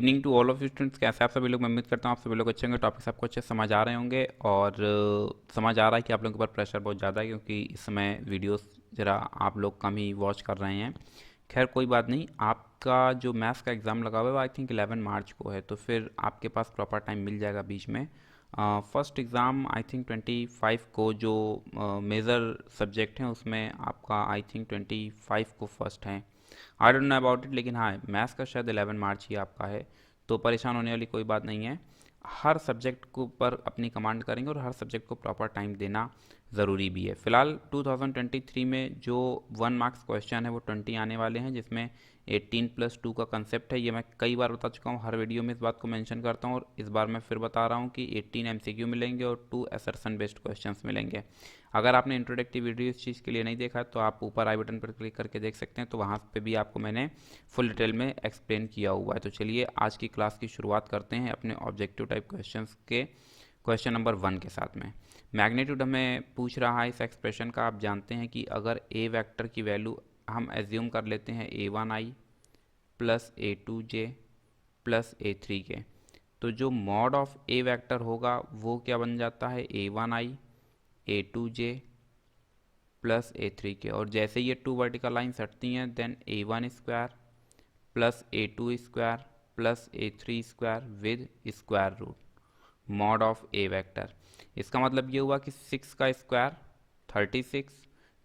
Evening to all of students, कैसे आप सभी लोग। मैं उम्मीद करता हूँ आप सभी लोग अच्छे होंगे, टॉपिक्स आपको अच्छे से समझ आ रहे होंगे और समझ आ रहा है कि आप लोगों के ऊपर प्रेशर बहुत ज़्यादा है क्योंकि इस समय वीडियोस ज़रा आप लोग कम ही वॉच कर रहे हैं। खैर कोई बात नहीं, आपका जो मैथ्स का एग्ज़ाम लगा हुआ है वो आई थिंक 11 मार्च को है, तो फिर आपके पास प्रॉपर टाइम मिल जाएगा बीच में। फर्स्ट एग्ज़ाम आई थिंक 25 को, जो मेजर सब्जेक्ट हैं उसमें आपका आई थिंक 25 को फर्स्ट है। I don't know about it, लेकिन हाँ मैथ्स का शायद 11 मार्च ही आपका है, तो परेशान होने वाली कोई बात नहीं है। हर सब्जेक्ट को पर अपनी कमांड करेंगे और हर सब्जेक्ट को प्रॉपर टाइम देना ज़रूरी भी है। फिलहाल 2023 में जो 1 मार्क्स क्वेश्चन है वो 20 आने वाले हैं, जिसमें 18+2 का कंसेप्ट है। ये मैं कई बार बता चुका हूँ, हर वीडियो में इस बात को मेंशन करता हूँ और इस बार मैं फिर बता रहा हूँ कि 18 एमसीक्यू मिलेंगे और 2 असर्शन बेस्ड क्वेश्चंस मिलेंगे। अगर आपने इंट्रोडक्टिव वीडियो इस चीज़ के लिए नहीं देखा है तो आप ऊपर आई बटन पर क्लिक करके देख सकते हैं, तो वहाँ पे भी आपको मैंने फुल डिटेल में एक्सप्लेन किया हुआ है। तो चलिए आज की क्लास की शुरुआत करते हैं अपने ऑब्जेक्टिव टाइप क्वेश्चंस के क्वेश्चन नंबर 1 के साथ में। मैग्नीट्यूड हमें पूछ रहा है इस एक्सप्रेशन का। आप जानते हैं कि अगर ए वेक्टर की वैल्यू हम एज्यूम कर लेते हैं a1i plus a2j plus a3k, तो जो मॉड ऑफ ए वेक्टर होगा वो क्या बन जाता है, a1i a2j प्लस a3k। और जैसे ये टू वर्टिकल लाइन हटती हैं then a1 square plus a2 square plus a3 square with square root mod of A vector. इसका मतलब ये हुआ कि 6 का स्क्वायर 36,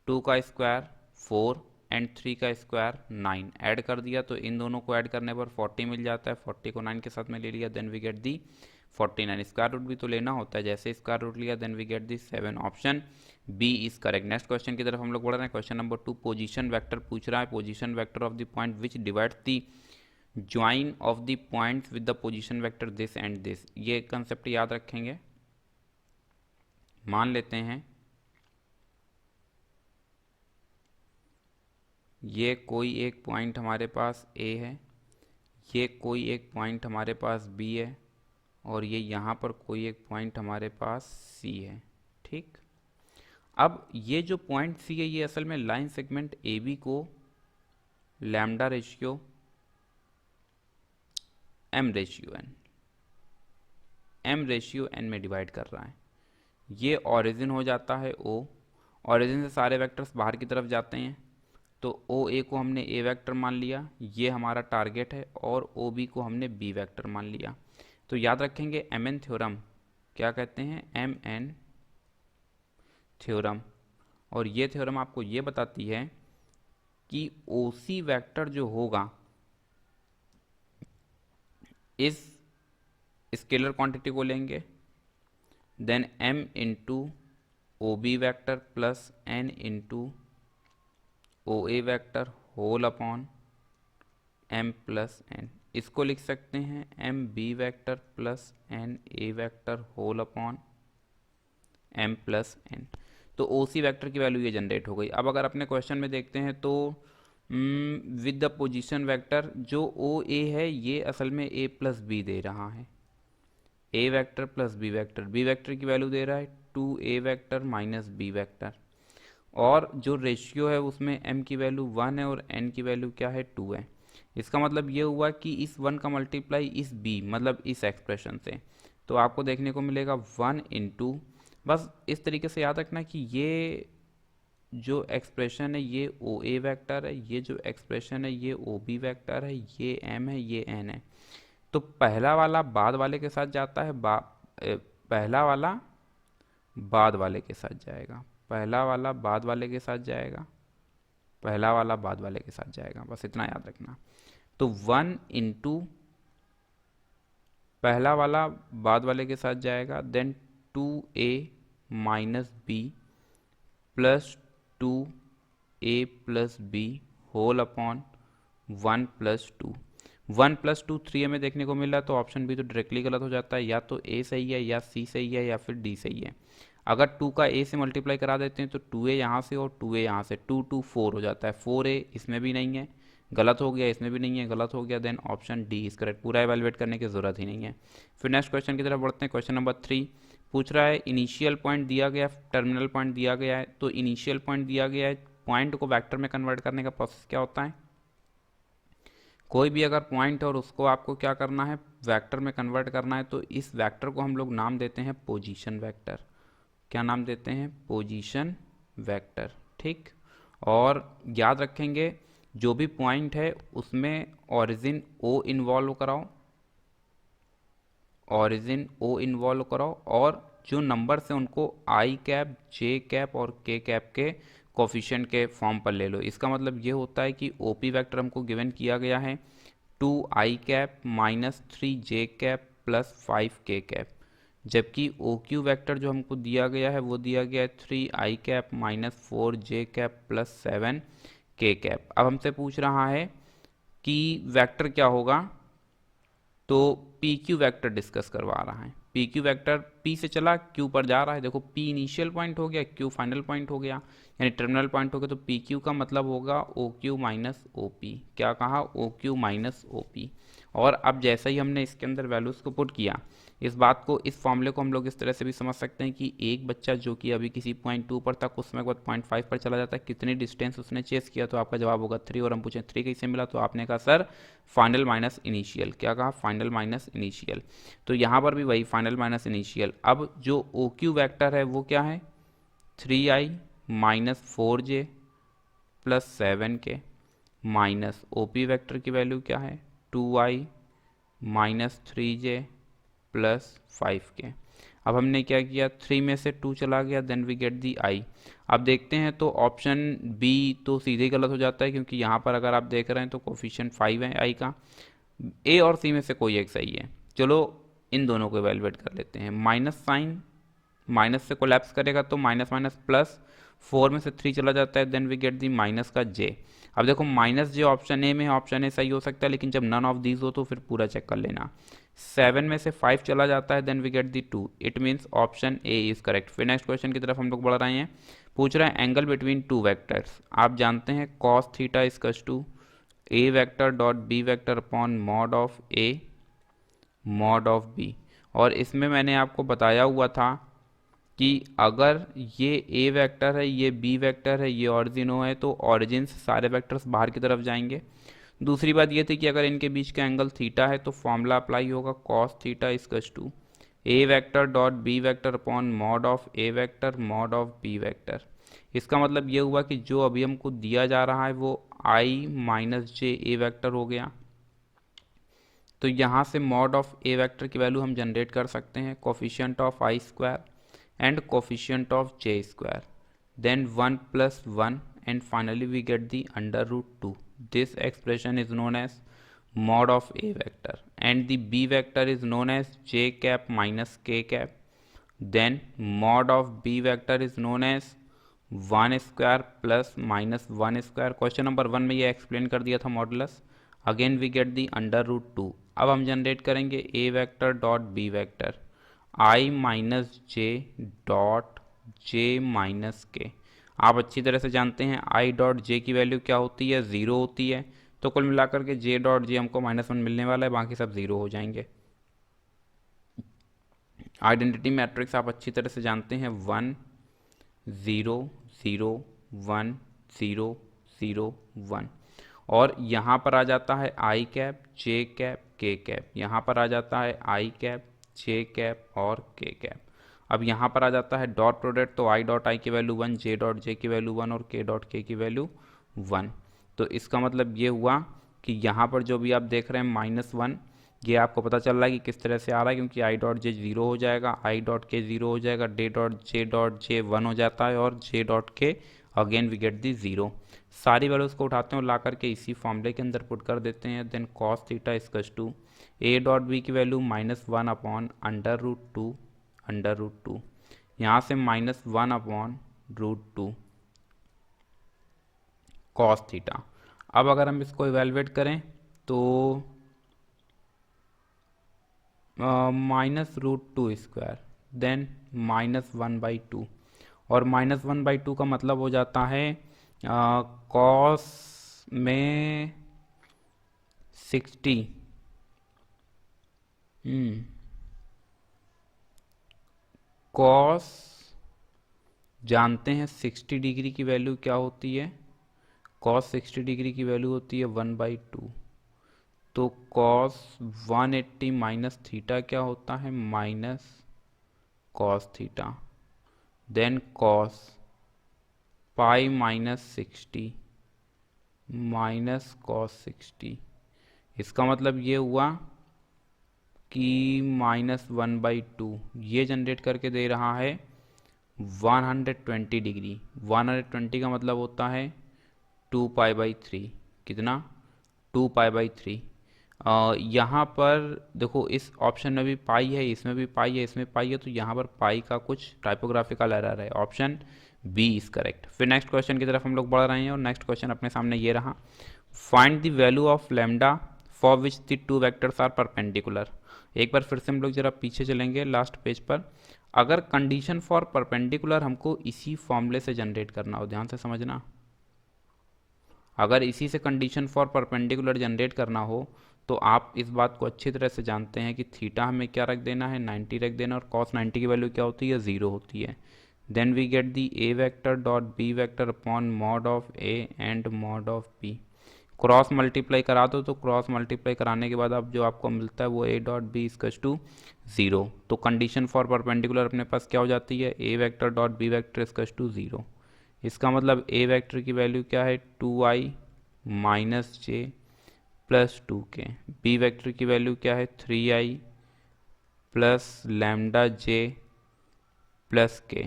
2 का स्क्वायर 4 एंड 3 का स्क्वायर 9 ऐड कर दिया, तो इन दोनों को ऐड करने पर 40 मिल जाता है। 40 को 9 के साथ में ले लिया then we get the 49। Square root भी तो लेना होता है, जैसे स्क्वायर रूट लिया then we get the 7। Option B is correct. Next question की तरफ हम लोग बढ़ रहे हैं। क्वेश्चन नंबर 2 पोजीशन वेक्टर पूछ रहा है। Position vector of the point which divides the join of the points with the position vector this and this. ये कंसेप्ट याद रखेंगे। मान लेते हैं ये कोई एक पॉइंट हमारे पास ए है, ये कोई एक पॉइंट हमारे पास बी है और ये यहाँ पर कोई एक पॉइंट हमारे पास सी है। ठीक, अब ये जो पॉइंट सी है ये असल में लाइन सेगमेंट ए बी को lambda ratio M ratio N में डिवाइड कर रहा है। ये ओरिजिन हो जाता है ओ, ओरिजिन से सारे वेक्टर्स बाहर की तरफ जाते हैं, तो ओ ए को हमने ए वेक्टर मान लिया, ये हमारा टारगेट है, और ओ बी को हमने बी वेक्टर मान लिया। तो याद रखेंगे एम एन थ्योरम, क्या कहते हैं, एम एन थ्योरम। और ये थ्योरम आपको ये बताती है कि ओ सी वेक्टर जो होगा इस स्केलर क्वांटिटी को लेंगे then m into O B vector plus n into O A vector whole upon m plus n। इसको लिख सकते हैं m B vector plus n A vector whole upon m plus n। तो O C vector की value ये generate हो गई। अब अगर अपने क्वेश्चन में देखते हैं तो विद द पोजीशन वेक्टर जो ओ ए है ये असल में a प्लस बी दे रहा है, A vector plus B vector, B vector की वैल्यू दे रहा है 2a vector minus B vector, और जो रेशियो है उसमें m की वैल्यू 1 है और n की वैल्यू क्या है, 2 है। इसका मतलब ये हुआ कि इस 1 का मल्टीप्लाई इस b मतलब इस एक्सप्रेशन से, तो आपको देखने को मिलेगा 1 इंटू, बस इस तरीके से याद रखना कि ये जो एक्सप्रेशन है ये ओ ए वैक्टर है, ये जो एक्सप्रेशन है ये ओ बी वैक्टर है, ये m है, ये n है। तो पहला वाला बाद वाले के साथ जाता है, पहला वाला बाद वाले के साथ जाएगा, पहला वाला बाद वाले के साथ जाएगा, पहला वाला बाद वाले के साथ जाएगा, बस इतना याद रखना। तो 1 इंटू पहला वाला बाद वाले के साथ जाएगा then 2a minus B plus 2a plus B whole upon 1 plus 2। 1 plus 2 3a में देखने को मिल रहा है, तो ऑप्शन बी तो डायरेक्टली गलत हो जाता है, या तो a सही है या c सही है या फिर d सही है। अगर 2 का a से मल्टीप्लाई करा देते हैं तो 2a यहाँ से और 2a यहाँ से, 2 2 4 हो जाता है, 4a इसमें भी नहीं है, गलत हो गया, इसमें भी नहीं है, गलत हो गया, then option D is correct. पूरा एवेलुएट करने की जरूरत ही नहीं है। फिर नेक्स्ट क्वेश्चन की तरफ बढ़ते हैं। क्वेश्चन नंबर 3 पूछ रहा है इनिशियल पॉइंट दिया गया, टर्मिनल पॉइंट दिया गया है, तो इनिशियल पॉइंट दिया गया है, पॉइंट को वेक्टर में कन्वर्ट करने का प्रोसेस क्या होता है, कोई भी अगर पॉइंट है और उसको आपको क्या करना है, वेक्टर में कन्वर्ट करना है, तो इस वेक्टर को हम लोग नाम देते हैं पोजीशन वेक्टर। क्या नाम देते हैं? Position vector. ठीक। और याद रखेंगे जो भी पॉइंट है उसमें ओरिजिन ओ इन्वॉल्व कराओ, ओरिजिन ओ इन्वॉल्व कराओ, और जो नंबर से उनको आई कैप, जे कैप और के कैप के कोफिशिएंट के फॉर्म पर ले लो। इसका मतलब ये होता है कि ओपी वेक्टर हमको गिवन किया गया है 2 i cap -3 j cap +5 k cap, जबकि ओ क्यू वैक्टर जो हमको दिया गया है वो दिया गया है 3 i cap -4 j cap +7 k cap. अब हमसे पूछ रहा है कि वेक्टर क्या होगा, तो पी क्यू वैक्टर डिस्कस करवा रहा है। पी क्यू वैक्टर पी से चला क्यू पर जा रहा है। देखो पी इनिशियल पॉइंट हो गया, क्यू फाइनल पॉइंट हो गया, यानी टर्मिनल पॉइंट हो गया, तो पी क्यू का मतलब होगा O Q minus O P. क्या कहा? O Q minus O P. और अब जैसे ही हमने इसके अंदर वैल्यूज़ को पुट किया, इस बात को, इस फॉर्मूले को हम लोग इस तरह से भी समझ सकते हैं कि एक बच्चा जो कि अभी किसी पॉइंट 2 पर था, कुछ समय के बाद पॉइंट 5 पर चला जाता है, कितनी डिस्टेंस उसने चेस किया, तो आपका जवाब होगा 3। और हम पूछें 3 कैसे मिला, तो आपने कहा सर फाइनल माइनस इनिशियल। क्या कहा? Final minus initial. तो यहाँ पर भी वही फाइनल माइनस इनिशियल। अब जो ओ क्यू वैक्टर है वो क्या है? 3i -4j +7k minus O P vector की वैल्यू क्या है? 2i -3j +5k। अब हमने क्या किया, 3 में से 2 चला गया, then we get the i। अब देखते हैं तो ऑप्शन बी तो सीधे गलत हो जाता है, क्योंकि यहाँ पर अगर आप देख रहे हैं तो कोफिशिएंट 5 है i का। ए और सी में से कोई एक सही है। चलो इन दोनों को इवेलुएट कर लेते हैं। माइनस साइन माइनस से कोलैप्स करेगा तो माइनस माइनस प्लस, 4 में से 3 चला जाता है, then we get the minus का जे। अब देखो माइनस जे ऑप्शन ए में है, ऑप्शन ए सही हो सकता है, लेकिन जब नन ऑफ दीज हो तो फिर पूरा चेक कर लेना। 7 में से 5 चला जाता है, then we get the 2। It means option A is correct. फिर नेक्स्ट क्वेश्चन की तरफ हम लोग बढ़ रहे हैं। पूछ रहा है एंगल बिटवीन टू वेक्टर्स। आप जानते हैं cos theta equals to A vector dot B vector upon mod of A mod of B. और इसमें मैंने आपको बताया हुआ था कि अगर ये ए वेक्टर है, ये बी वेक्टर है, ये ऑरिजिन ओ है, तो ऑरिजिन से सारे वेक्टर्स बाहर की तरफ जाएंगे। दूसरी बात ये थी कि अगर इनके बीच का एंगल थीटा है तो फॉर्मूला अप्लाई होगा cos theta equals to A vector dot B vector upon mod of A vector mod of B vector. इसका मतलब ये हुआ कि जो अभी हमको दिया जा रहा है वो आई माइनस जे ए वेक्टर हो गया। तो यहाँ से मॉड ऑफ ए वेक्टर की वैल्यू हम जनरेट कर सकते हैं, coefficient of I square and coefficient of j square, then 1 plus 1, and finally we get the under root 2. This expression is known as mod of a vector, and the b vector is known as j cap minus k cap. Then mod of b vector is known as 1 square plus minus 1 square। Question number 1 में ये explain कर दिया था modulus. Again we get the under root 2। अब हम generate करेंगे a vector dot b vector I minus J dot J minus K. आप अच्छी तरह से जानते हैं आई डॉट जे की वैल्यू क्या होती है? 0 होती है। तो कुल मिलाकर के जे डॉट जे हमको -1 मिलने वाला है, बाकी सब 0 हो जाएंगे। आइडेंटिटी मैट्रिक्स आप अच्छी तरह से जानते हैं 1 0 0 1 0 0 1। और यहाँ पर आ जाता है आई कैप जे कैप के कैप, यहाँ पर आ जाता है आई कैप जे कैप और के कैप। अब यहाँ पर आ जाता है डॉट प्रोडक्ट, तो आई डॉट आई की वैल्यू 1, जे डॉट जे की वैल्यू 1 और के डॉट के की वैल्यू 1। तो इसका मतलब ये हुआ कि यहाँ पर जो भी आप देख रहे हैं -1, ये आपको पता चल रहा है कि किस तरह से आ रहा है, क्योंकि आई डॉट जे 0 हो जाएगा, आई डॉट के 0 हो जाएगा, डॉट जे 1 हो जाता है, और जे डॉट के अगेन वी गेट दी 0। सारी वैल्यूज़ को उठाते हैं और ला करके इसी फॉर्मूले के अंदर पुट कर देते हैं। Then cos theta equals to A dot B की value -1 upon under root two, यहाँ से -1 अपॉन रूट 2 कॉस थीटा। अब अगर हम इसको इवेलुएट करें तो -√2² देन -1/2, और -1/2 का मतलब हो जाता है कॉस में 60। कॉस जानते हैं 60 डिग्री की वैल्यू क्या होती है? कॉस 60 डिग्री की वैल्यू होती है 1/2। तो कॉस 180 माइनस थीटा क्या होता है, minus cos theta. Then cos pi minus 60 minus cos 60। इसका मतलब ये हुआ कि -1/2 ये जनरेट करके दे रहा है 120 डिग्री। 120 का मतलब होता है 2π/3। कितना, 2π/3। यहाँ पर देखो इस ऑप्शन में भी पाई है, इसमें भी पाई है, इसमें पाई है, तो यहाँ पर पाई का कुछ टाइपोग्राफिकल एरर है। Option B is correct. फिर नेक्स्ट क्वेश्चन की तरफ हम लोग बढ़ रहे हैं और नेक्स्ट क्वेश्चन अपने सामने ये रहा, find the value of lambda for which the two vectors are perpendicular. एक बार फिर से हम लोग जरा पीछे चलेंगे लास्ट पेज पर। अगर कंडीशन फॉर परपेंडिकुलर हमको इसी फॉर्मूले से जनरेट करना हो, ध्यान से समझना, अगर इसी से कंडीशन फॉर परपेंडिकुलर जनरेट करना हो तो आप इस बात को अच्छी तरह से जानते हैं कि थीटा हमें क्या रख देना है, 90 रख देना, और कॉस 90 की वैल्यू क्या होती है, 0 होती है। Then we get the A vector dot B vector upon mod of A and mod of B. Cross multiply करा दो, तो क्रॉस मल्टीप्लाई कराने के बाद अब जो आपको मिलता है वो A dot B equals to 0। तो कंडीशन फॉर परपेंडिकुलर अपने पास क्या हो जाती है, A vector dot B vector equals to 0। इसका मतलब ए वेक्टर की वैल्यू क्या है, 2i minus J plus 2k। B vector की वैल्यू क्या है, 3i प्लस लैम्डा जे प्लस के।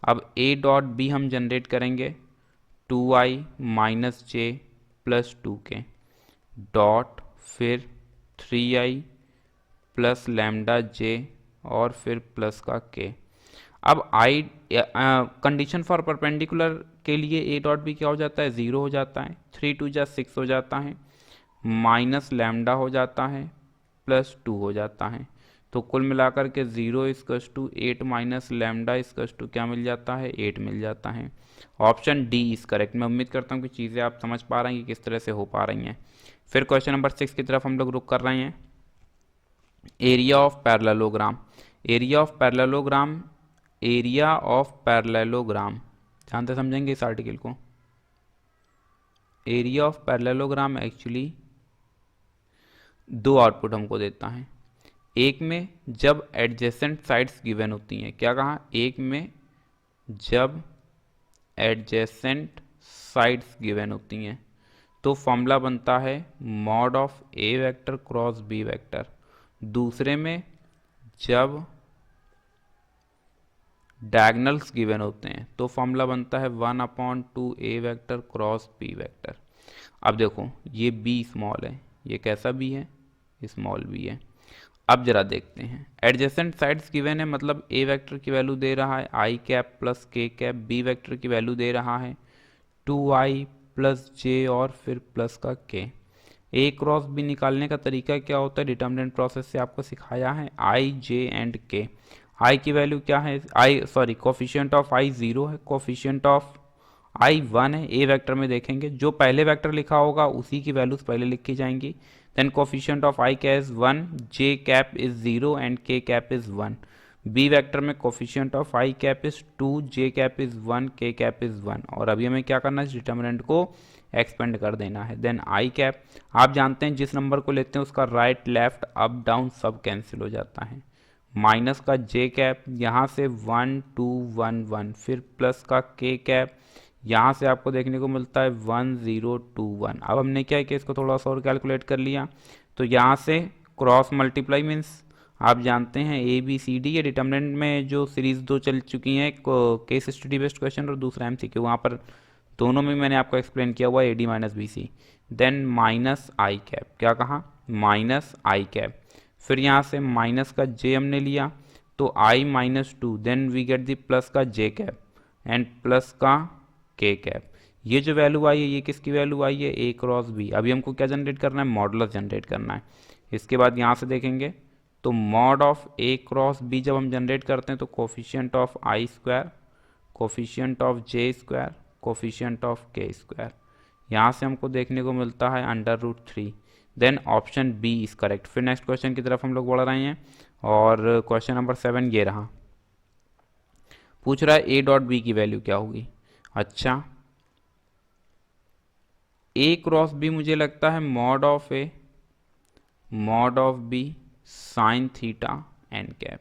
अब ए डॉट बी हम जनरेट करेंगे 2i minus J plus 2k dot फिर 3i प्लस लैम्डा जे और फिर प्लस का k। अब आई कंडीशन फॉर परपेंडिकुलर के लिए ए डॉट बी क्या हो जाता है, 0 हो जाता है, 3 2 जा 6 हो जाता है, माइनस लैम्डा हो जाता है, प्लस 2 हो जाता है। तो कुल मिलाकर के 0 equals to 8 minus lambda equals to क्या मिल जाता है, 8 मिल जाता है। Option D is correct. मैं उम्मीद करता हूँ कि चीज़ें आप समझ पा रहे हैं कि किस तरह से हो पा रही हैं। फिर क्वेश्चन नंबर 6 की तरफ हम लोग रुक कर रहे हैं। Area of parallelogram. Area of parallelogram, area of parallelogram ध्यान से समझेंगे इस आर्टिकल को। एरिया ऑफ पैरेललोग्राम एक्चुअली दो आउटपुट हमको देता है। एक में जब एडजेसेंट साइड्स गिवन होती हैं, क्या कहा, एक में जब एडजेसेंट साइड्स गिवन होती हैं तो फॉर्मूला बनता है mod of A vector cross B vector. दूसरे में जब डायगनल्स गिवन होते हैं तो फॉर्मूला बनता है 1/2 ए वेक्टर क्रॉस बी वेक्टर। अब देखो ये बी स्मॉल है, ये कैसा बी है, स्मॉल बी है। अब जरा देखते हैं, एडजेसेंट साइड्स गिवन है, मतलब ए वेक्टर की वैल्यू दे रहा है आई कैप प्लस के कैप, बी वेक्टर की वैल्यू दे रहा है 2i प्लस जे और फिर प्लस का के। ए क्रॉस बी निकालने का तरीका क्या होता है, डिटर्मिनेंट प्रोसेस से आपको सिखाया है, आई जे एंड के। आई की वैल्यू क्या है, कोफिशिएंट ऑफ आई 0 है, कोफिशिएंट ऑफ आई 1 है। ए वेक्टर में देखेंगे जो पहले वेक्टर लिखा होगा उसी की वैल्यूज पहले लिखी जाएंगी। देन कोफिशिएंट ऑफ आई क्या is 1, J cap is 0 and के कैप इज 1। बी वेक्टर में coefficient of I cap is 2, J cap is 1, के कैप इज 1। और अभी हमें क्या करना है, इस डिटर्मिनेंट को एक्सपेंड कर देना है। देन आई कैप, आप जानते हैं जिस नंबर को लेते हैं उसका राइट लेफ्ट अप डाउन सब कैंसिल हो जाता है। माइनस का जे कैप, यहाँ से 1 2 1 1, फिर प्लस का के कैप, यहाँ से आपको देखने को मिलता है 1 0 2 1। अब हमने क्या किया, इसको थोड़ा सा और कैलकुलेट कर लिया, तो यहाँ से क्रॉस मल्टीप्लाई मीन्स आप जानते हैं ए बी सी डी। ये डिटर्मिनेंट में जो सीरीज दो चल चुकी हैं, केस स्टडी बेस्ड क्वेश्चन और दूसरा एमसीक्यू, वहाँ पर दोनों में मैंने आपको एक्सप्लेन किया हुआ A D minus B C. Then minus I cap, क्या कहा, माइनस आई कैप, फिर यहाँ से माइनस का जे हमने लिया तो I minus 2, then we get the plus का जे कैप एंड प्लस का के कैप। ये जो वैल्यू आई है ये किसकी वैल्यू आई है, ए क्रॉस बी। अभी हमको क्या जनरेट करना है, मॉडुलस जनरेट करना है। इसके बाद यहाँ से देखेंगे तो mod of A cross B जब हम जनरेट करते हैं तो coefficient of I square, coefficient of J square, coefficient of K square, यहाँ से हमको देखने को मिलता है √3। Then option B is correct. फिर नेक्स्ट क्वेश्चन की तरफ हम लोग बढ़ रहे हैं और क्वेश्चन नंबर 7 ये रहा, पूछ रहा है ए डॉट बी की वैल्यू क्या होगी। अच्छा, ए क्रॉस बी मुझे लगता है mod of A mod of B sine theta N cap.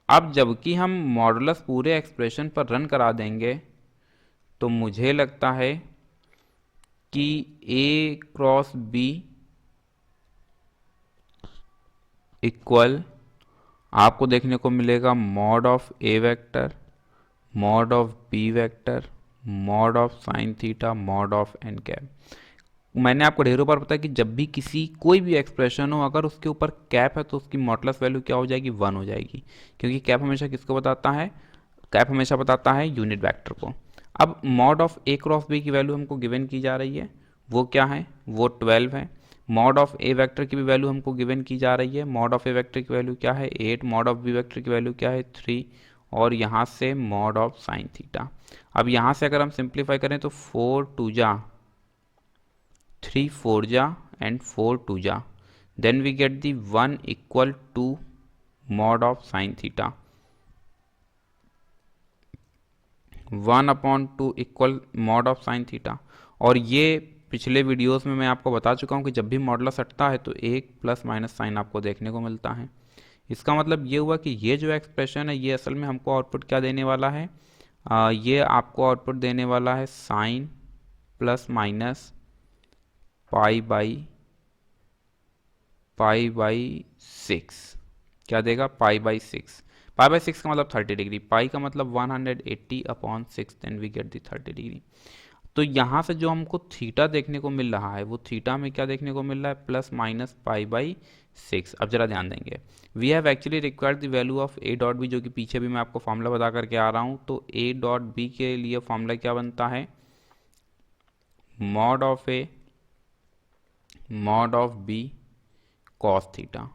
अब जबकि हम मॉडुलस पूरे एक्सप्रेशन पर रन करा देंगे तो मुझे लगता है कि ए क्रॉस बी इक्वल आपको देखने को मिलेगा mod of A vector, mod of B vector, mod of sine theta, mod of N cap. मैंने आपको ढेरों बार बताया कि जब भी किसी कोई भी एक्सप्रेशन हो अगर उसके ऊपर कैप है तो उसकी मॉडुलस वैल्यू क्या हो जाएगी, 1 हो जाएगी, क्योंकि कैप हमेशा किसको बताता है, कैप हमेशा बताता है यूनिट वेक्टर को। अब mod of A cross B की वैल्यू हमको गिवन की जा रही है, वो क्या है, वो 12 है। मॉड ऑफ ए वेक्टर की भी वैल्यू हमको गिवन की जा रही है, मॉड ऑफ ए वेक्टर की वैल्यू क्या है 8, मॉड ऑफ बी वेक्टर की वैल्यू क्या है 3, और यहाँ से मॉड ऑफ साइन थीटा। अब यहाँ से अगर हम सिंप्लीफाई करें तो 4 2 जा 3 4 जा एंड 4 2 जा, then we get the 1 equal to mod of sine theta, 1/2 equal mod of sine theta. और ये पिछले वीडियोस में मैं आपको बता चुका हूँ कि जब भी मॉडुलस हटता है तो एक प्लस माइनस साइन आपको देखने को मिलता है। इसका मतलब ये हुआ कि ये जो एक्सप्रेशन है ये असल में हमको आउटपुट क्या देने वाला है, ये आपको आउटपुट देने वाला है sine plus minus pi by 6। क्या देगा, पाई बाई 6। पाई बाई 6 का मतलब 30 डिग्री, पाई का मतलब 180/6, then we get the 30 degree. तो यहाँ से जो हमको थीटा देखने को मिल रहा है वो थीटा में क्या देखने को मिल रहा है, प्लस माइनस पाई बाई 6। अब जरा ध्यान देंगे, we have actually required the value of A dot B, जो कि पीछे भी मैं आपको फॉर्मूला बता करके आ रहा हूँ। तो ए डॉट बी के लिए फॉर्मूला क्या बनता है, mod of A mod of B cos theta.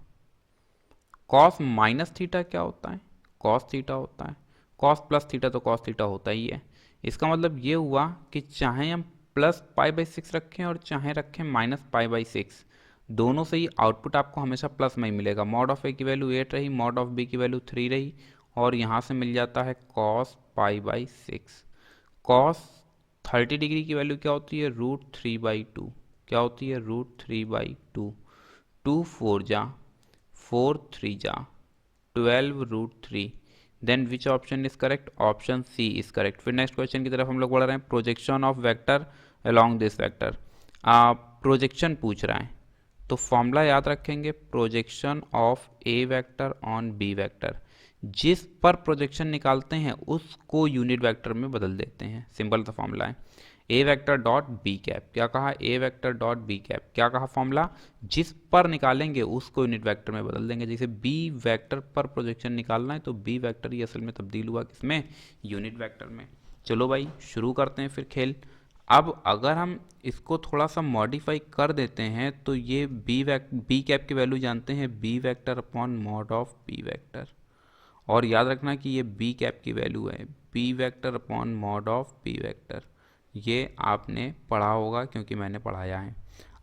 Cos minus theta क्या होता है, कॉस थीटा होता है, कॉस प्लस थीटा तो कॉस थीटा होता ही है। इसका मतलब ये हुआ कि चाहे हम प्लस पाई बाई 6 रखें और चाहे रखें माइनस पाई बाई 6, दोनों से ही आउटपुट आपको हमेशा प्लस में ही मिलेगा। मॉड ऑफ ए की वैल्यू 8 रही, मॉड ऑफ बी की वैल्यू 3 रही, और यहाँ से मिल जाता है cos pi by 6। Cos 30 degree की वैल्यू क्या होती है, √3/2। क्या होती है, √3/2। 2 4 जा 4 3 जा 12 √3, then which option is correct, option C is correct. फिर नेक्स्ट क्वेश्चन की तरफ हम लोग बढ़ रहे हैं, projection of vector along this vector. Projection पूछ रहा है तो फॉर्मूला याद रखेंगे, projection of A vector on B vector. जिस पर प्रोजेक्शन निकालते हैं उसको यूनिट वेक्टर में बदल देते हैं, सिंपल सा फॉर्मूला है। A vector dot B cap, क्या कहा, ए वेक्टर डॉट बी कैप, क्या कहा फॉर्मूला, जिस पर निकालेंगे उसको यूनिट वेक्टर में बदल देंगे। जैसे बी वेक्टर पर प्रोजेक्शन निकालना है तो बी वेक्टर ही असल में तब्दील हुआ किसमें, यूनिट वेक्टर में। चलो भाई शुरू करते हैं फिर खेल। अब अगर हम इसको थोड़ा सा मॉडिफाई कर देते हैं तो ये बी कैप की वैल्यू जानते हैं, B vector upon mod of B vector. और याद रखना कि ये बी कैप की वैल्यू है B vector upon mod of B vector. ये आपने पढ़ा होगा क्योंकि मैंने पढ़ाया है।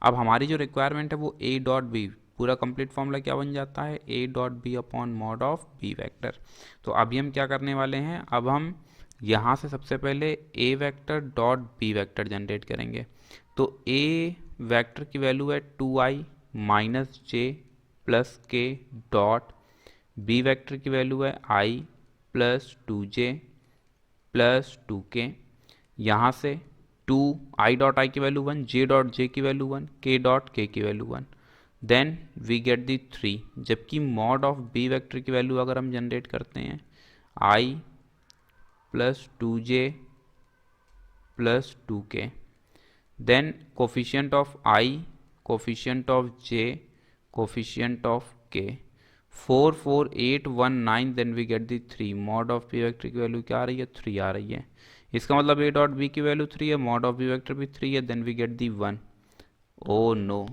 अब हमारी जो रिक्वायरमेंट है वो ए डॉट बी, पूरा कंप्लीट फॉर्मूला क्या बन जाता है, A dot B upon mod of B vector. तो अभी हम क्या करने वाले हैं, अब हम यहाँ से सबसे पहले A vector dot B vector generate करेंगे। तो ए वेक्टर की वैल्यू है 2i minus J plus K dot, B vector की वैल्यू है i plus 2j plus 2k। यहाँ से 2 i डॉट i की वैल्यू 1, j डॉट j की वैल्यू 1, k डॉट k की value 1, then we get the 3। जबकि mod of b vector की value अगर हम जनरेट करते हैं i plus 2j plus 2k, then coefficient of i, coefficient of j, coefficient of k, 4 4 8 1 9, then we get the 3। Mod of B vector की value क्या आ रही है, 3 आ रही है। इसका मतलब ए डॉट बी की वैल्यू 3 है, मॉड ऑफ बी वेक्टर भी 3 है, then we get the 1। Oh no,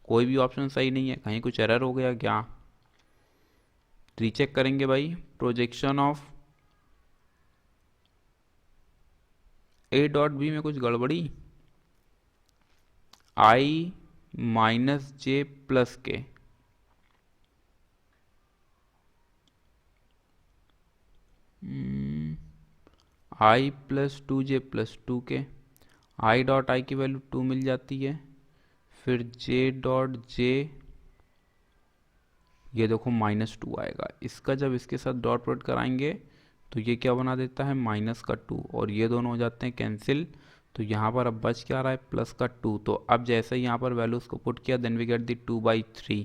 कोई भी ऑप्शन सही नहीं है, कहीं कुछ एरर हो गया क्या, रीचेक करेंगे भाई। Projection of A dot B में कुछ गड़बड़ी, I minus J plus K, I plus 2j plus 2k, I dot I की वैल्यू 2 मिल जाती है, फिर जे डॉट जे ये देखो -2 आएगा। इसका जब इसके साथ डॉट प्रोडक्ट कराएंगे तो ये क्या बना देता है, -2, और ये दोनों हो जाते हैं कैंसिल। तो यहाँ पर अब बच क्या रहा है, +2। तो अब जैसे ही यहाँ पर वैल्यूज़ को पुट किया, then we get the 2/3।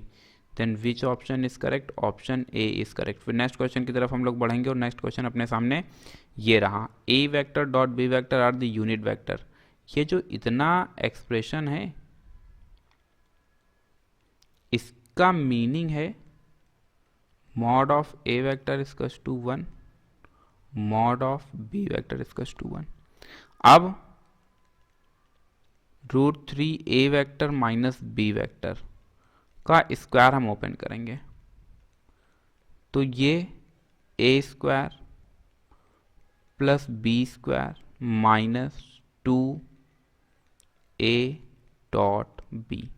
Then which option is correct, option A is correct. फिर नेक्स्ट क्वेश्चन की तरफ हम लोग बढ़ेंगे और नेक्स्ट क्वेश्चन अपने सामने ये रहा, A vector dot B vector are the unit vector. ये जो इतना एक्सप्रेशन है इसका मीनिंग है mod of A vector equals to 1, mod of B vector equals to 1। अब √3 A vector minus B vector का स्क्वायर हम ओपन करेंगे तो ये A square plus B square -2 A dot B.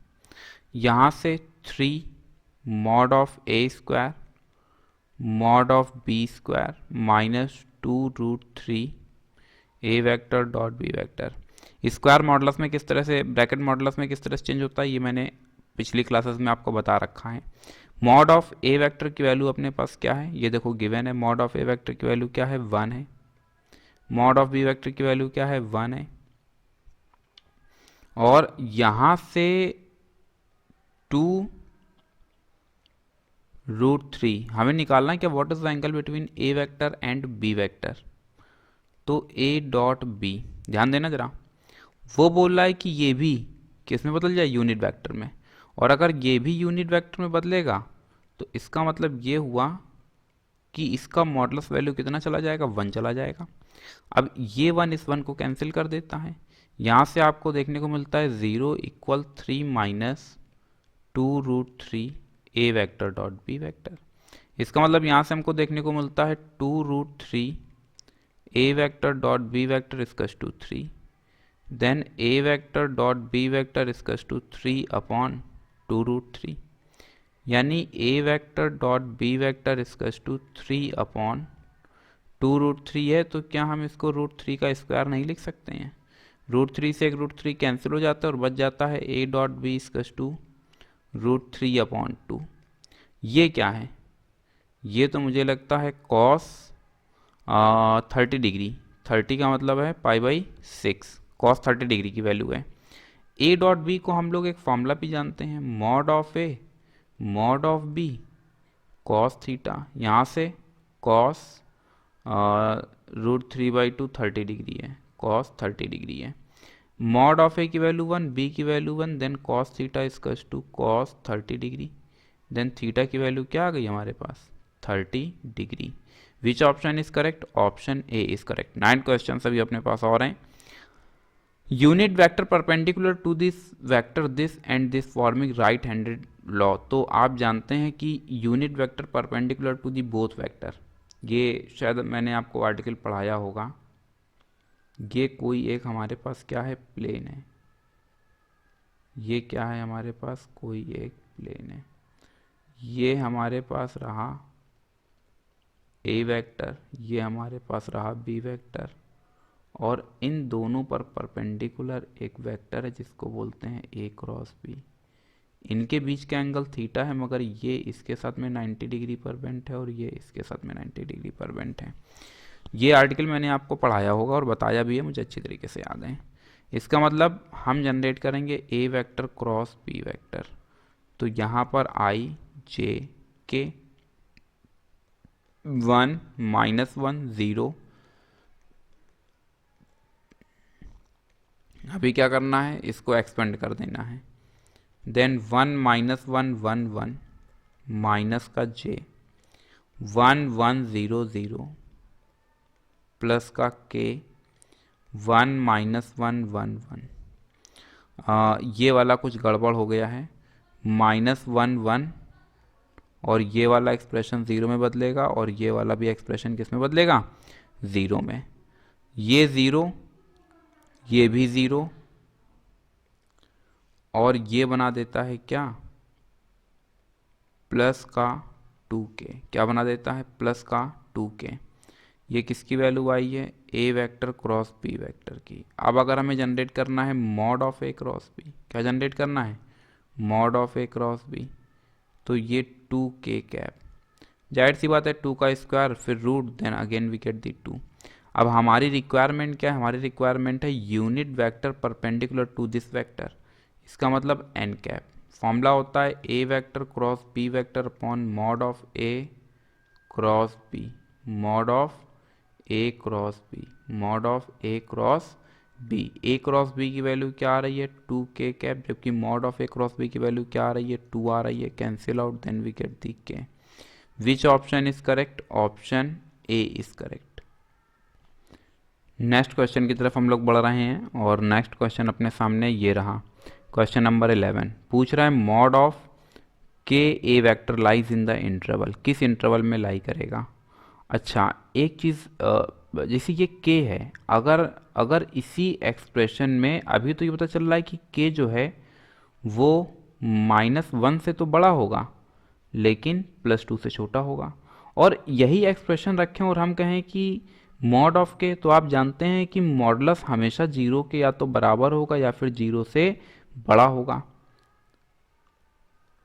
यहाँ से 3 mod of A square mod of B square -2 √3 A vector dot B vector. Square modulus में किस तरह से, ब्रैकेट मॉडुलस में किस तरह से चेंज होता है ये मैंने पिछली क्लासेस में आपको बता रखा है। मॉड ऑफ ए वेक्टर की वैल्यू अपने पास क्या है, ये देखो गिवन है। मॉड ऑफ ए वेक्टर की वैल्यू क्या है, 1 है। मॉड ऑफ बी वेक्टर की वैल्यू क्या है, 1 है। और यहां से 2 √3 हमें निकालना है कि what is the angle between A vector and B vector. तो ए डॉट बी, ध्यान देना जरा, वो बोल रहा है कि ये भी किस में बदल जाए, यूनिट वेक्टर में। और अगर ये भी यूनिट वेक्टर में बदलेगा तो इसका मतलब ये हुआ कि इसका मॉडुलस वैल्यू कितना चला जाएगा, 1 चला जाएगा। अब ये 1 इस 1 को कैंसिल कर देता है। यहाँ से आपको देखने को मिलता है 0 = 3 - 2 √3 A vector dot B vector. इसका मतलब यहाँ से हमको देखने को मिलता है 2 √3 A vector dot B vector equals to 3। Then A vector dot B vector equals to 3/2 √3, यानी A vector dot B vector equals to 3/2 √3 है। तो क्या हम इसको √3 का स्क्वायर नहीं लिख सकते हैं? √3 से एक √3 कैंसिल हो जाता है और बच जाता है A dot B equals to √3/2। ये क्या है, ये तो मुझे लगता है cos 30 डिग्री। 30 का मतलब है π/6, cos 30 डिग्री की वैल्यू है। ए डॉट बी को हम लोग एक फॉर्मूला भी जानते हैं, mod of A mod of B cos theta. यहाँ से cos √3/2 30 डिग्री है, cos 30 डिग्री है। मॉड ऑफ ए की वैल्यू 1, बी की value 1, then cos theta equals to cos 30 degree. Then theta की वैल्यू क्या आ गई हमारे पास, 30 degree. Which option is correct, option A is correct. 9 question अभी अपने पास और हैं। Unit vector perpendicular to this vector this and this forming right handed law. तो आप जानते हैं कि unit vector perpendicular to the both vector, ये शायद मैंने आपको आर्टिकल पढ़ाया होगा। ये कोई एक हमारे पास क्या है, प्लेन है। ये क्या है हमारे पास, कोई एक प्लेन है। ये हमारे पास रहा ए वेक्टर, ये हमारे पास रहा बी वेक्टर, और इन दोनों पर परपेंडिकुलर एक वेक्टर है जिसको बोलते हैं ए क्रॉस बी। इनके बीच का एंगल थीटा है, मगर ये इसके साथ में 90 डिग्री पर बेंट है और ये इसके साथ में 90 डिग्री पर बेंट है। ये आर्टिकल मैंने आपको पढ़ाया होगा और बताया भी है, मुझे अच्छी तरीके से याद है। इसका मतलब हम जनरेट करेंगे ए वेक्टर क्रॉस बी वेक्टर। तो यहाँ पर i j k 1 -1 0। अभी क्या करना है, इसको एक्सपेंड कर देना है। देन 1 -1 1 1 माइनस का j 1 1 0 0 प्लस का k 1 -1 1 1। ये वाला कुछ गड़बड़ हो गया है, -1 1, और ये वाला एक्सप्रेशन 0 में बदलेगा और ये वाला भी एक्सप्रेशन किस में बदलेगा, 0 में। ये 0, ये भी 0, और ये बना देता है क्या, प्लस का 2k। क्या बना देता है, प्लस का 2k। ये किसकी वैल्यू आई है, A vector cross B vector की। अब अगर हमें जनरेट करना है mod of A cross B, क्या जनरेट करना है, mod of A cross B, तो ये 2k कैप, जाहिर सी बात है 2 का स्क्वायर फिर root then again we get the 2। अब हमारी रिक्वायरमेंट क्या है, हमारी रिक्वायरमेंट है unit vector perpendicular to this vector, इसका मतलब n कैप। फॉर्मूला होता है a vector cross b vector upon mod of a cross b, mod of a cross b, mod of a cross b। a cross b की value क्या आ रही है 2k cap, जबकि mod of a cross b की value क्या आ रही है 2 आ रही है, cancel out then we get the k। Which option is correct, option A is correct. Next question की तरफ हम लोग बढ़ रहे हैं और नेक्स्ट क्वेश्चन अपने सामने ये रहा, क्वेश्चन नंबर 11 पूछ रहा है mod of K A vector lies in the interval, किस इंटरवल में लाई करेगा। अच्छा एक चीज़, जैसे ये के है, अगर अगर इसी एक्सप्रेशन में अभी तो ये पता चल रहा है कि के जो है वो -1 से तो बड़ा होगा लेकिन +2 से छोटा होगा, और यही एक्सप्रेशन रखें और हम कहें कि मॉड ऑफ के, तो आप जानते हैं कि मॉडुलस हमेशा 0 के या तो बराबर होगा या फिर 0 से बड़ा होगा,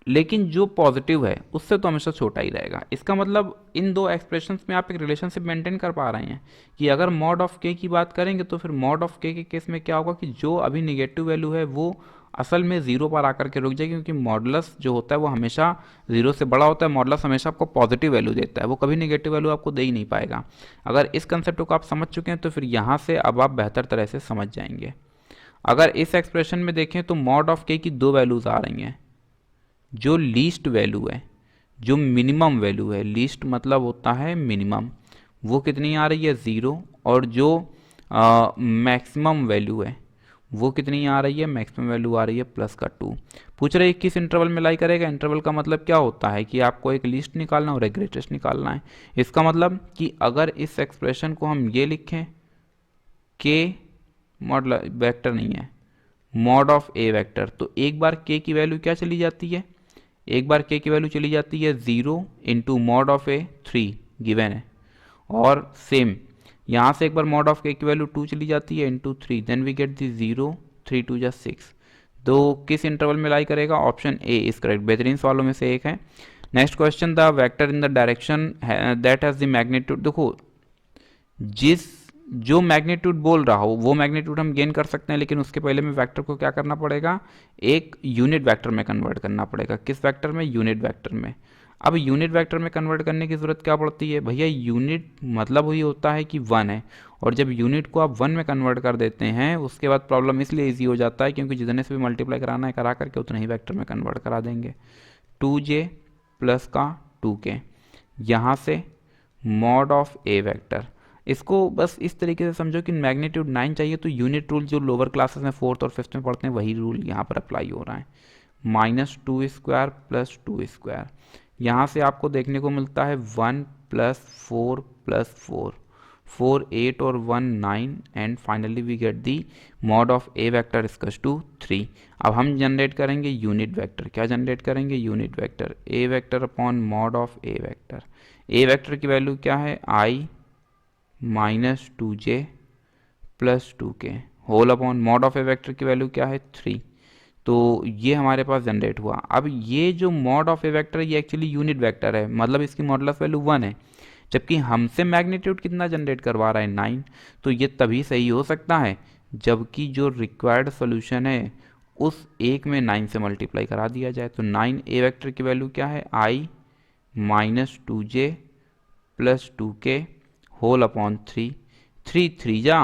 लेकिन जो पॉजिटिव है उससे तो हमेशा छोटा ही रहेगा। इसका मतलब इन दो एक्सप्रेशंस में आप एक रिलेशनशिप मेंटेन कर पा रहे हैं कि अगर मॉड ऑफ के की बात करेंगे तो फिर मॉड ऑफ के केस में क्या होगा कि जो अभी निगेटिव वैल्यू है वो असल में 0 पर आकर के रुक जाएगी, क्योंकि मॉडुलस जो होता है वो हमेशा 0 से बड़ा होता है। मॉडुलस हमेशा आपको पॉजिटिव वैल्यू देता है, वो कभी निगेटिव वैल्यू आपको दे ही नहीं पाएगा। अगर इस कंसेप्ट को आप समझ चुके हैं तो फिर यहाँ से अब आप बेहतर तरह से समझ जाएंगे। अगर इस एक्सप्रेशन में देखें तो मॉड ऑफ के की दो वैल्यूज़ आ रही हैं, जो लीस्ट वैल्यू है, जो मिनिमम वैल्यू है, लीस्ट मतलब होता है मिनिमम, वो कितनी आ रही है 0, और जो मैक्सिमम वैल्यू है वो कितनी आ रही है, मैक्सिमम वैल्यू आ रही है +2। पूछ रहे हैं किस इंटरवल में लाई करेगा। इंटरवल का मतलब क्या होता है कि आपको एक लीस्ट निकालना और एक ग्रेटेस्ट निकालना है। इसका मतलब कि अगर इस एक्सप्रेशन को हम ये लिखें के मॉड वेक्टर नहीं है, मॉड ऑफ ए वेक्टर, तो एक बार के की वैल्यू क्या चली जाती है, एक बार के की वैल्यू चली जाती है 0 into mod of A 3 given है, और सेम यहाँ से एक बार मॉड ऑफ के की वैल्यू 2 चली जाती है into 3, then we get the 0, 3 2 जा 6। तो किस इंटरवल में लाई करेगा, ऑप्शन ए इज करेक्ट। बेहतरीन सवालों में से एक है। Next question, the vector in the direction that has the magnitude, देखो जिस जो मैग्नीट्यूड बोल रहा हो वो मैग्नीट्यूड हम गेन कर सकते हैं, लेकिन उसके पहले में वेक्टर को क्या करना पड़ेगा, एक यूनिट वेक्टर में कन्वर्ट करना पड़ेगा। किस वेक्टर में, यूनिट वेक्टर में। अब यूनिट वेक्टर में कन्वर्ट करने की ज़रूरत क्या पड़ती है भैया, यूनिट मतलब वही होता है कि 1 है, और जब यूनिट को आप 1 में कन्वर्ट कर देते हैं उसके बाद प्रॉब्लम इसलिए ईजी हो जाता है क्योंकि जितने से भी मल्टीप्लाई कराना है करा करके उतने ही वेक्टर में कन्वर्ट करा देंगे। 2j प्लस का 2k, यहाँ से मॉड ऑफ ए वेक्टर, इसको बस इस तरीके से समझो कि मैग्नीट्यूड 9 चाहिए तो यूनिट रूल जो लोअर क्लासेस में 4th और 5th में पढ़ते हैं वही रूल यहाँ पर अप्लाई हो रहा है। -2² प्लस 2², यहाँ से आपको देखने को मिलता है 1 + 4 + 4, 4 8 और 1 9, and finally we get the mod of A vector equals to 3। अब हम जनरेट करेंगे यूनिट वेक्टर, क्या जनरेट करेंगे, unit vector A vector upon mod of A vector. A vector की वैल्यू क्या है, i -2j plus 2k whole upon mod of A vector की वैल्यू क्या है 3। तो ये हमारे पास जनरेट हुआ। अब ये जो मॉड ऑफ ए वेक्टर है ये एक्चुअली यूनिट वेक्टर है, मतलब इसकी मॉडुलस वैल्यू 1 है, जबकि हमसे मैग्नीट्यूड कितना जनरेट करवा रहा है 9। तो ये तभी सही हो सकता है जबकि जो रिक्वायर्ड सोल्यूशन है उस एक में 9 से मल्टीप्लाई करा दिया जाए। तो 9 ए वेक्टर की वैल्यू क्या है, i -2j plus 2k whole upon 3, 3 3 जा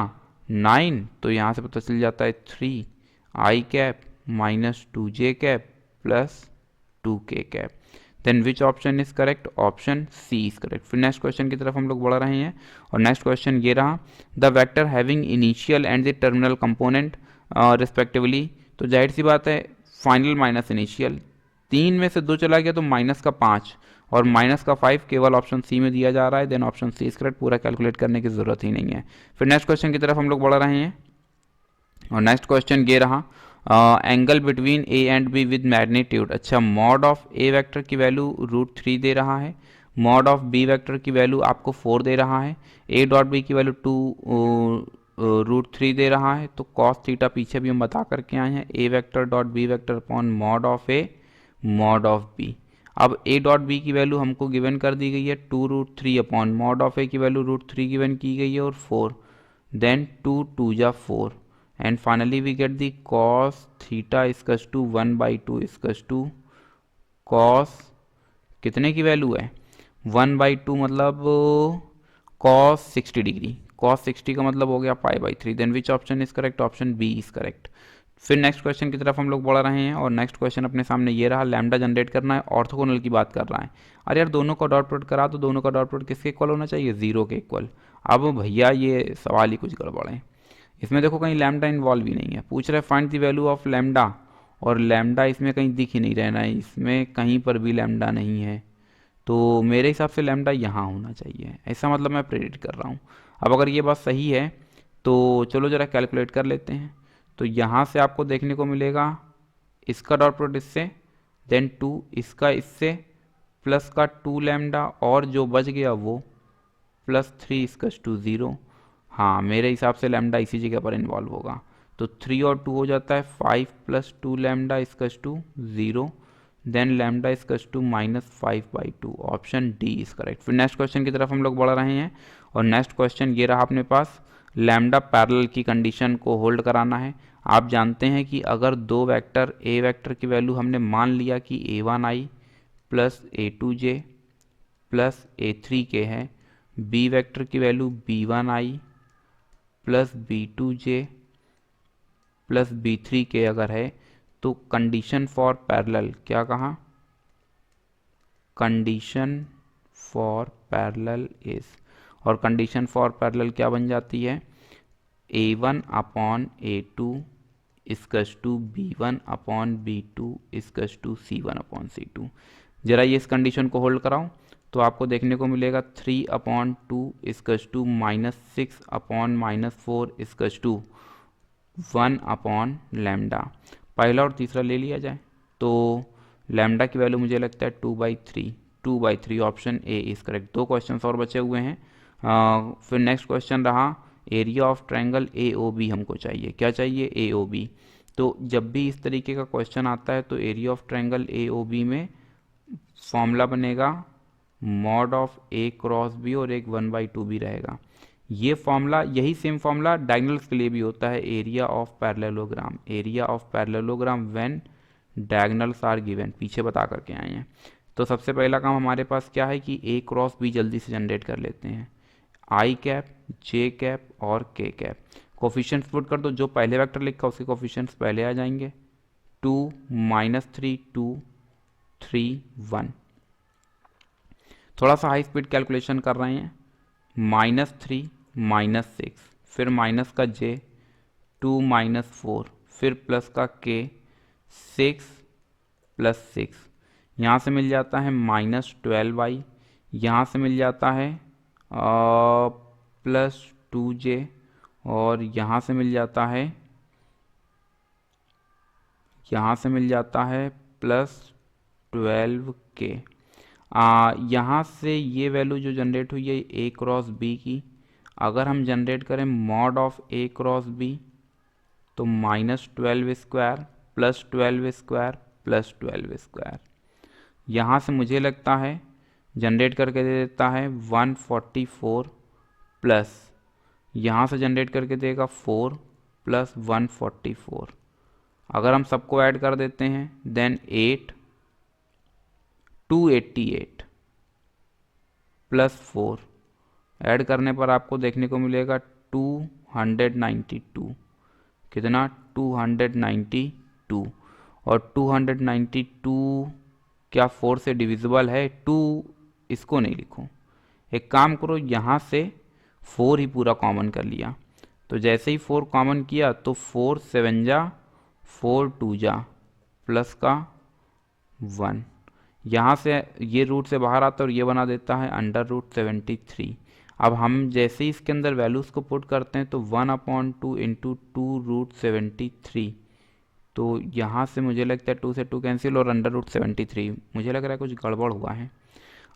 9, तो यहाँ से पता चल जाता है 3 i cap -2j cap plus 2k cap. Then which option is correct, option C is correct. फिर नेक्स्ट क्वेश्चन की तरफ हम लोग बढ़ रहे हैं और नेक्स्ट क्वेश्चन ये रहा, the vector having initial and the terminal component respectively. तो जाहिर सी बात है फाइनल माइनस इनिशियल, 3 में से 2 चला गया तो -5 और -5 केवल ऑप्शन सी में दिया जा रहा है। Then option C is correct, पूरा कैलकुलेट करने की ज़रूरत ही नहीं है। फिर नेक्स्ट क्वेश्चन की तरफ हम लोग बढ़ रहे हैं और नेक्स्ट क्वेश्चन ये रहा, angle between A and be with magnitude. अच्छा, मॉड ऑफ ए वेक्टर की वैल्यू √3 दे रहा है, मॉड ऑफ बी वेक्टर की वैल्यू आपको 4 दे रहा है, ए डॉट बी की वैल्यू 2 √3 दे रहा है। तो कॉस थीटा पीछे भी हम बता करके आए हैं, A vector dot B vector upon mod of A mod of B. अब a डॉट बी की वैल्यू हमको गिवन कर दी गई है 2√3 अपॉन मॉड ऑफ a की वैल्यू √3 गिवन की गई है और 4, देन 2 जा 4 and finally we get the cos theta इजकस टू 1/2 इजकस टू कॉस कितने की वैल्यू है 1/2 मतलब कॉस 60 डिग्री, कॉस 60 का मतलब हो गया पाई/3। Then which option is correct, option B is correct. फिर नेक्स्ट क्वेश्चन की तरफ हम लोग बढ़ रहे हैं और नेक्स्ट क्वेश्चन अपने सामने ये रहा, लैम्डा जनरेट करना है, ऑर्थोगोनल की बात कर रहा है। अरे यार दोनों का डॉट प्रोडक्ट करा तो दोनों का डॉट प्रोडक्ट किसके इक्वल होना चाहिए, 0 के इक्वल। अब भैया ये सवाल ही कुछ गड़बड़ है, इसमें देखो कहीं लैम्डा इन्वॉल्व ही नहीं है। पूछ रहे find the value of lambda, और लैम्डा इसमें कहीं दिख ही नहीं रहना है, इसमें कहीं पर भी लैम्डा नहीं है, तो मेरे हिसाब से लैम्डा यहाँ होना चाहिए, ऐसा मतलब मैं प्रेडिक्ट कर रहा हूँ। अब अगर ये बात सही है तो चलो ज़रा कैलकुलेट कर लेते हैं। तो यहाँ से आपको देखने को मिलेगा इसका डॉट प्रोडक्ट इससे, देन 2 इसका इससे, प्लस का 2 लैम्डा और जो बच गया वो +3 इसकस टू 0। हाँ मेरे हिसाब से लैम्डा इसी जगह पर इन्वॉल्व होगा, तो 3 और 2 हो जाता है 5 + 2 लैम्डा इसकस टू 0, देन लैम्डा इजकस to -5/2, option D is correct. फिर नेक्स्ट क्वेश्चन की तरफ हम लोग बढ़ रहे हैं और नेक्स्ट क्वेश्चन ये रहा अपने पास, लैम्डा पैरेलल की कंडीशन को होल्ड कराना है। आप जानते हैं कि अगर दो वेक्टर ए वेक्टर की वैल्यू हमने मान लिया कि a1i plus a2j plus a3k है, बी वेक्टर की value b1i plus b2j plus b3k अगर है, तो कंडीशन फॉर पैरेलल क्या कहा, कंडीशन फॉर पैरेलल इज, और कंडीशन फॉर पैरेलल क्या बन जाती है, a1/a2 इजकस to b1/b2 इजकस to c1/c2। जरा ये इस कंडीशन को होल्ड कराओ तो आपको देखने को मिलेगा 3/2 इजकस टू -6/-4 इजकस टू 1/लैम्डा। पहला और तीसरा ले लिया जाए तो लैम्डा की वैल्यू मुझे लगता है 2/3, option A is correct. 2 question और बचे हुए हैं। फिर नेक्स्ट क्वेश्चन रहा, एरिया ऑफ ट्रायंगल AOB हमको चाहिए, क्या चाहिए, AOB। तो जब भी इस तरीके का क्वेश्चन आता है तो एरिया ऑफ ट्रायंगल AOB में फॉर्मूला बनेगा mod of A cross B और एक 1/2 भी रहेगा। ये फॉर्मूला, यही सेम फॉर्मूला डायगोनल्स के लिए भी होता है, area of parallelogram, area of parallelogram when diagonals are given, पीछे बता करके आए हैं। तो सबसे पहला काम हमारे पास क्या है कि A क्रॉस B जल्दी से जनरेट कर लेते हैं, i कैप, j कैप और k कैप। कोफिशिएंट्स पुट कर दो, जो पहले वेक्टर लिखा उसके कोफिशिएंट्स पहले आ जाएंगे, 2 -3 2 3 1। थोड़ा सा हाई स्पीड कैलकुलेशन कर रहे हैं, -3 -6 फिर माइनस का j 2 -4 फिर प्लस का k 6 + 6, यहाँ से मिल जाता है -12i, यहाँ से मिल जाता है +2j और यहाँ से मिल जाता है +12k। यहाँ से ये वैल्यू जो जनरेट हुई है A क्रॉस B की, अगर हम जनरेट करें mod of A cross B तो -12² +12² +12², यहाँ से मुझे लगता है जनरेट करके दे देता है 144 प्लस, यहाँ से जनरेट करके देगा 4 + 144। अगर हम सबको ऐड कर देते हैं देन 288 प्लस 4 ऐड करने पर आपको देखने को मिलेगा 292, कितना 292, और 292 क्या 4 से डिविजिबल है, 2 इसको नहीं लिखो, एक काम करो यहाँ से 4 ही पूरा कॉमन कर लिया, तो जैसे ही 4 कॉमन किया तो 4 7 जा 4 2 जा प्लस का 1, यहाँ से ये रूट से बाहर आता है और ये बना देता है √73। अब हम जैसे ही इसके अंदर वैल्यूज़ को पुट करते हैं तो 1/2 इंटू 2√73, तो यहाँ से मुझे लगता है 2 से 2 कैंसिल और √73, मुझे लग रहा है कुछ गड़बड़ हुआ है।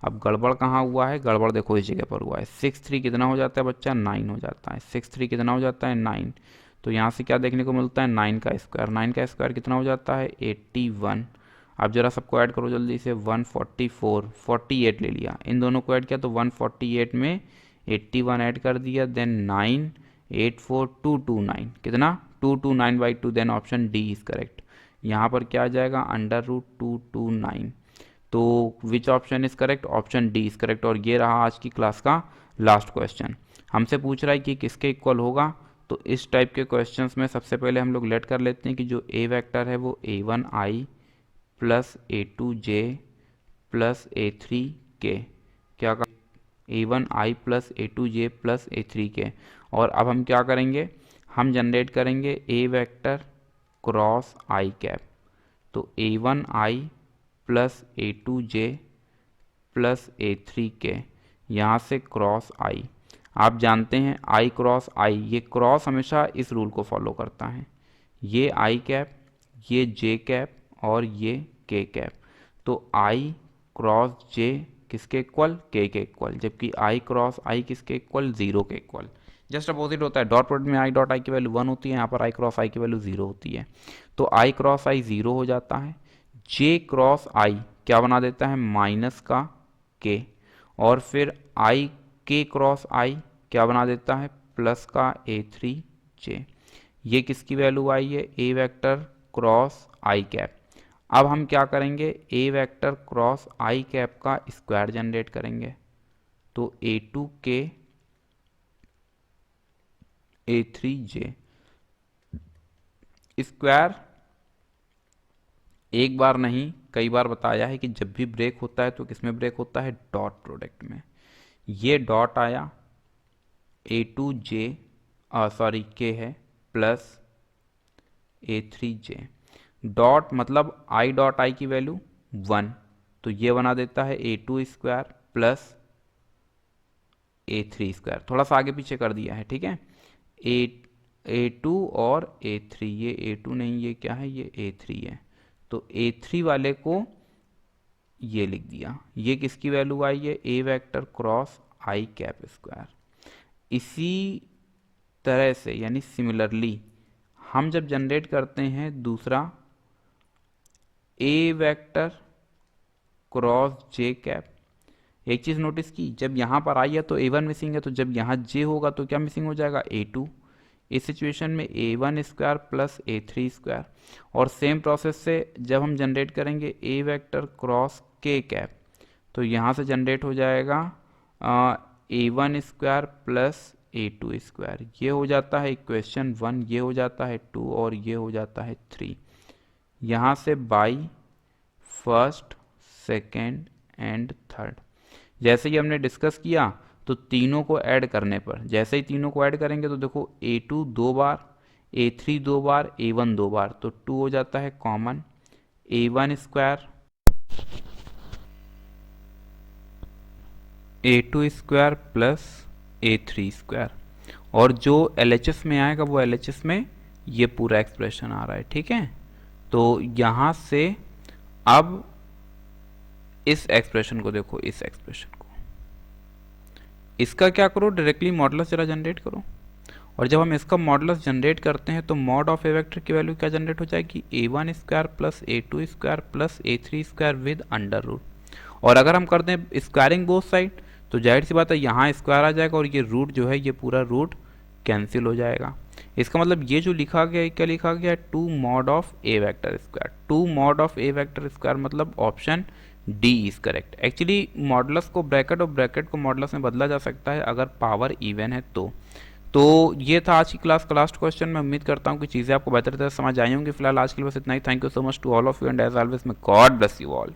अब गड़बड़ कहाँ हुआ है, गड़बड़ देखो इस जगह पर हुआ है। 6 3 कितना हो जाता है बच्चा, 9 हो जाता है, 6 3 कितना हो जाता है 9, तो यहाँ से क्या देखने को मिलता है 9 का स्क्वायर, 9 का स्क्वायर कितना हो जाता है 81। आप जरा सबको ऐड करो जल्दी से। 144, 48 ले लिया, इन दोनों को ऐड किया तो 148 में 81 ऐड कर दिया, देन 9, 8, 4, 229, कितना 229/2, then option D is correct. यहाँ पर क्या आ जाएगा, √229। तो which option is correct, option D is correct. और ये रहा आज की क्लास का लास्ट क्वेश्चन। हमसे पूछ रहा है कि किसके इक्वल होगा, तो इस टाइप के क्वेश्चंस में सबसे पहले हम लोग लेट कर लेते हैं कि जो ए वेक्टर है वो a1i plus a2j plus a3k, क्या का a1i plus a2j plus a3k। और अब हम क्या करेंगे, हम जनरेट करेंगे a vector cross i cap. तो a1i plus a2j plus a3k, यहाँ से क्रॉस i। आप जानते हैं i क्रॉस i, ये क्रॉस हमेशा इस रूल को फॉलो करता है, ये i कैप, ये j कैप और ये k कैप। तो i क्रॉस j किसके इक्वल, k के इक्वल, जबकि i क्रॉस i किसके इक्वल, 0 के इक्वल। जस्ट अपोजिट होता है, डॉट प्रोडक्ट में i डॉट i की वैल्यू 1 होती है, यहाँ पर i क्रॉस i की वैल्यू 0 होती है। तो i क्रॉस i 0 हो जाता है, j क्रॉस i क्या बना देता है, माइनस का k, और फिर i k क्रॉस i क्या बना देता है, प्लस का a3j। ये किसकी वैल्यू आई है, a vector cross i cap. अब हम क्या करेंगे, a vector cross i cap का स्क्वायर जनरेट करेंगे। तो a2k a3j स्क्वायर एक बार नहीं कई बार बताया है कि जब भी ब्रेक होता है तो किसमें ब्रेक होता है, डॉट प्रोडक्ट में। ये डॉट आया, a2j सॉरी k है प्लस a3j, डॉट मतलब i डॉट i की वैल्यू 1, तो ये बना देता है a2 square plus a3 square. थोड़ा सा आगे पीछे कर दिया है, ठीक है, a2 और a3, ये a2 नहीं, ये क्या है, ये a3 है। तो a3 वाले को ये लिख दिया, ये किसकी वैल्यू आई है, a vector cross i cap square. इसी तरह से यानी सिमिलरली हम जब जनरेट करते हैं दूसरा a vector cross j cap, एक चीज़ नोटिस की, जब यहाँ पर i है तो a1 मिसिंग है, तो जब यहाँ j होगा तो क्या मिसिंग हो जाएगा, a2। इस सिचुएशन में a1 square plus a3 square. और सेम प्रोसेस से जब हम जनरेट करेंगे a vector cross k cap, तो यहाँ से जनरेट हो जाएगा a1 square plus a2 square. ये हो जाता है इक्वेशन 1, ये हो जाता है 2 और ये हो जाता है 3। यहाँ से by first, second and third, जैसे ही हमने डिस्कस किया तो तीनों को ऐड करने पर, जैसे ही तीनों को ऐड करेंगे तो देखो a2 2 बार, a3 2 बार, a1 2 बार, तो 2 हो जाता है common, a1 square a2 square plus a3 square. और जो LHS में आएगा वो LHS में ये पूरा एक्सप्रेशन आ रहा है, ठीक है। तो यहाँ से अब इस एक्सप्रेशन को देखो, इस एक्सप्रेशन को, इसका क्या करो, डायरेक्टली मॉडुलस जरा जनरेट करो। और जब हम इसका मॉडुलस जनरेट करते हैं तो मॉड ऑफ ए वेक्टर की वैल्यू क्या जनरेट हो जाएगी, a1 square plus a2 square plus a3 square with under root. और अगर हम कर दें स्क्वायरिंग बोथ साइड तो जाहिर सी बात है यहाँ स्क्वायर आ जाएगा और ये रूट जो है ये पूरा रूट कैंसिल हो जाएगा। इसका मतलब ये जो लिखा गया है, क्या लिखा गया है, 2 mod of A vector square. 2 mod of A vector square मतलब option D is correct. Actually modulus को ब्रैकेट और ब्रैकेट को मॉडुलस में बदला जा सकता है अगर पावर इवन है तो ये था आज की क्लास का लास्ट क्वेश्चन। मैं उम्मीद करता हूँ कि चीज़ें आपको बेहतर तरह समझ आई होंगी। फिलहाल आज के लिए बस इतना ही। Thank you so much to all of you and as always may God bless you all.